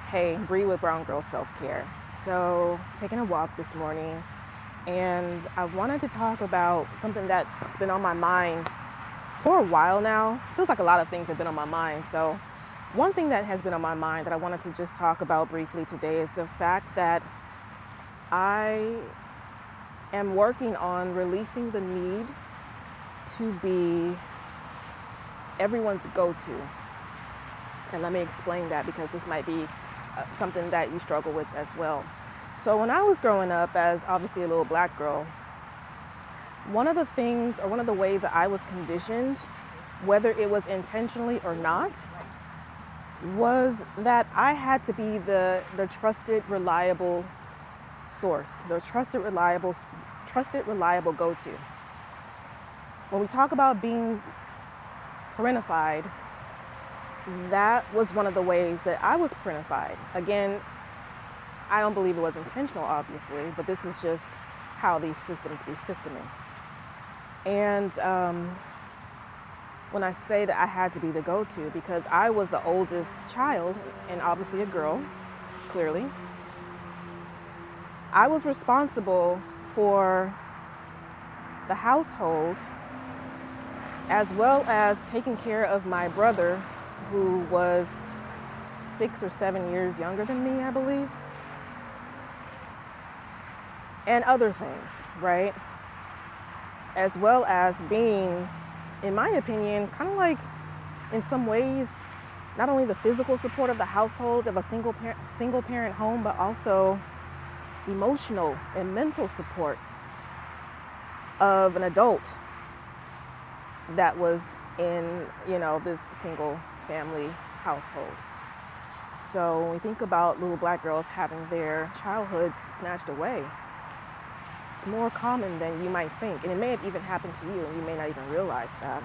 Hey, Bree with Brown Girl Self-Care. So, taking a walk this morning, and I wanted to talk about something that's been on my mind for a while now. Feels like a lot of things have been on my mind. So, one thing that has been on my mind that I wanted to just talk about briefly today is the fact that I am working on releasing the need to be everyone's go-to. And let me explain that, because this might be something that you struggle with as well. So when I was growing up as obviously a little black girl, one of the ways that I was conditioned, whether it was intentionally or not, was that I had to be the trusted, reliable source, the trusted, reliable go-to. When we talk about being parentified, that was one of the ways that I was parentified. Again, I don't believe it was intentional, obviously, but this is just how these systems be systeming. And when I say that I had to be the go-to, because I was the oldest child and obviously a girl, clearly, I was responsible for the household as well as taking care of my brother, who was 6 or 7 years younger than me, I believe, and other things, right? As well as being, in my opinion, kind of like, in some ways, not only the physical support of the household of a single parent home, but also emotional and mental support of an adult that was in, this single family household. So when we think about little black girls having their childhoods snatched away, it's more common than you might think. And it may have even happened to you and you may not even realize that.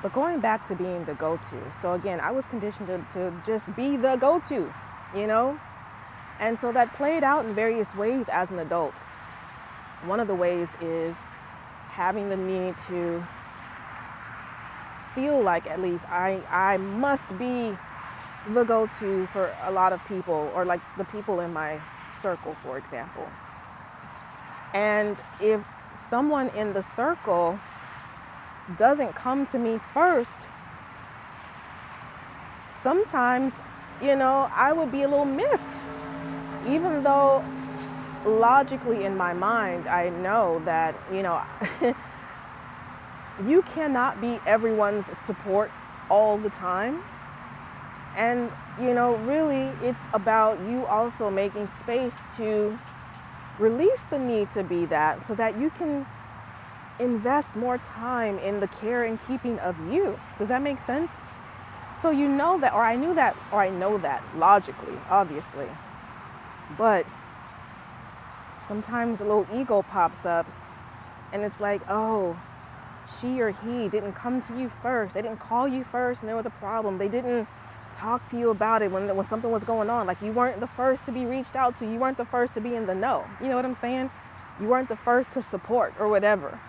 But going back to being the go-to. So again, I was conditioned to just be the go-to, And so that played out in various ways as an adult. One of the ways is having the need to feel like, at least, I must be the go-to for a lot of people, or like the people in my circle, for example. And if someone in the circle doesn't come to me first, sometimes, I would be a little miffed, even though logically in my mind, I know that, you cannot be everyone's support all the time. And, really it's about you also making space to release the need to be that, so that you can invest more time in the care and keeping of you. Does that make sense? So I know that logically, obviously. But sometimes a little ego pops up and it's like, oh, she or he didn't come to you first. They didn't call you first and there was a problem. They didn't talk to you about it when something was going on. Like, you weren't the first to be reached out to. You weren't the first to be in the know. You know what I'm saying? You weren't the first to support or whatever.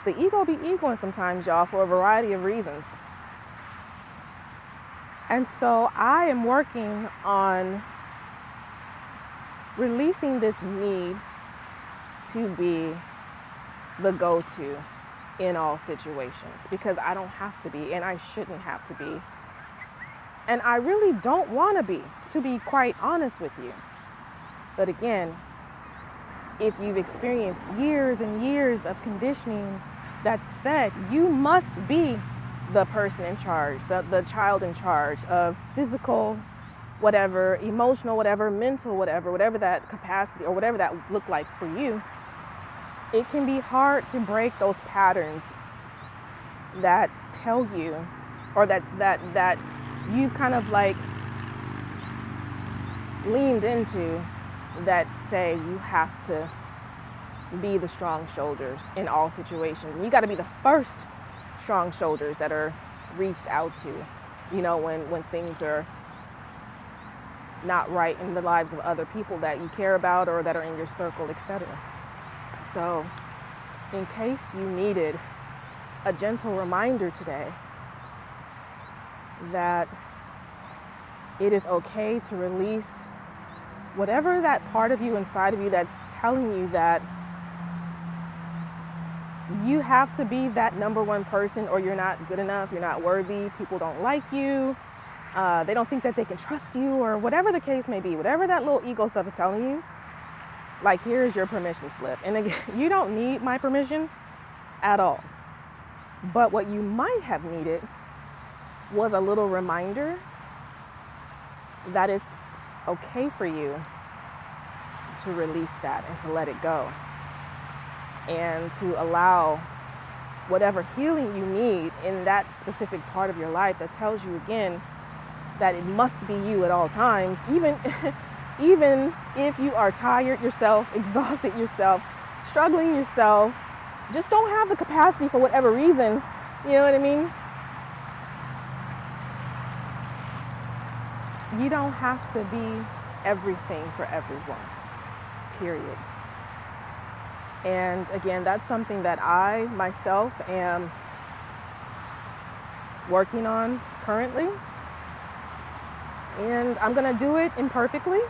The ego be egoing sometimes, y'all, for a variety of reasons. And so I am working on releasing this need to be the go-to in all situations, because I don't have to be, and I shouldn't have to be. And I really don't want to be quite honest with you. But again, if you've experienced years and years of conditioning that said you must be the person in charge, the child in charge of physical, whatever, emotional, whatever, mental, whatever that capacity or whatever that looked like for you, it can be hard to break those patterns that tell you, or that you've kind of like leaned into, that say you have to be the strong shoulders in all situations. And you got to be the first strong shoulders that are reached out to, when things are not right in the lives of other people that you care about or that are in your circle, etc. So, in case you needed a gentle reminder today that it is okay to release whatever that part of you inside of you that's telling you that you have to be that number one person, or you're not good enough, you're not worthy, people don't like you, they don't think that they can trust you, or whatever the case may be, whatever that little ego stuff is telling you, like, here's your permission slip. And again, you don't need my permission at all. But what you might have needed was a little reminder that it's okay for you to release that and to let it go, and to allow whatever healing you need in that specific part of your life that tells you again that it must be you at all times, even even if you are tired yourself, exhausted yourself, struggling yourself, just don't have the capacity for whatever reason, you know what I mean? You don't have to be everything for everyone, period. And again, that's something that I myself am working on currently. And I'm gonna do it imperfectly,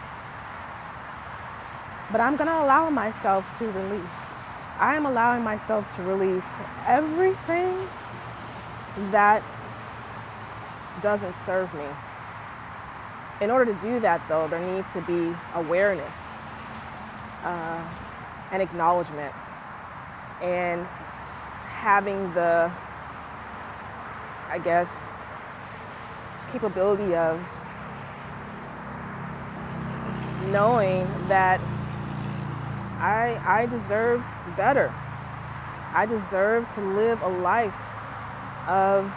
but I'm gonna allow myself to release. I am allowing myself to release everything that doesn't serve me. In order to do that, though, there needs to be awareness, and acknowledgement, and having the, I guess, capability of knowing that I deserve better. I deserve to live a life of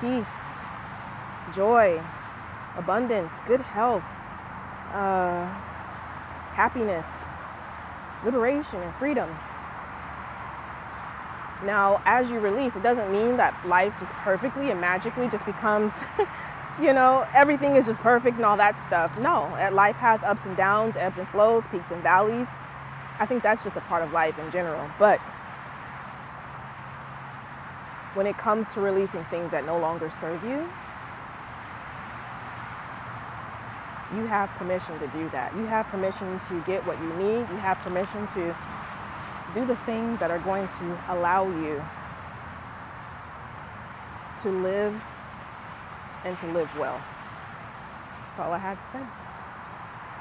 peace, joy, abundance, good health, happiness, liberation, and freedom. Now, as you release, it doesn't mean that life just perfectly and magically just becomes, everything is just perfect and all that stuff. No, life has ups and downs, ebbs and flows, peaks and valleys. I think that's just a part of life in general. But when it comes to releasing things that no longer serve you, you have permission to do that. You have permission to get what you need. You have permission to do the things that are going to allow you to live and to live well. That's all I had to say.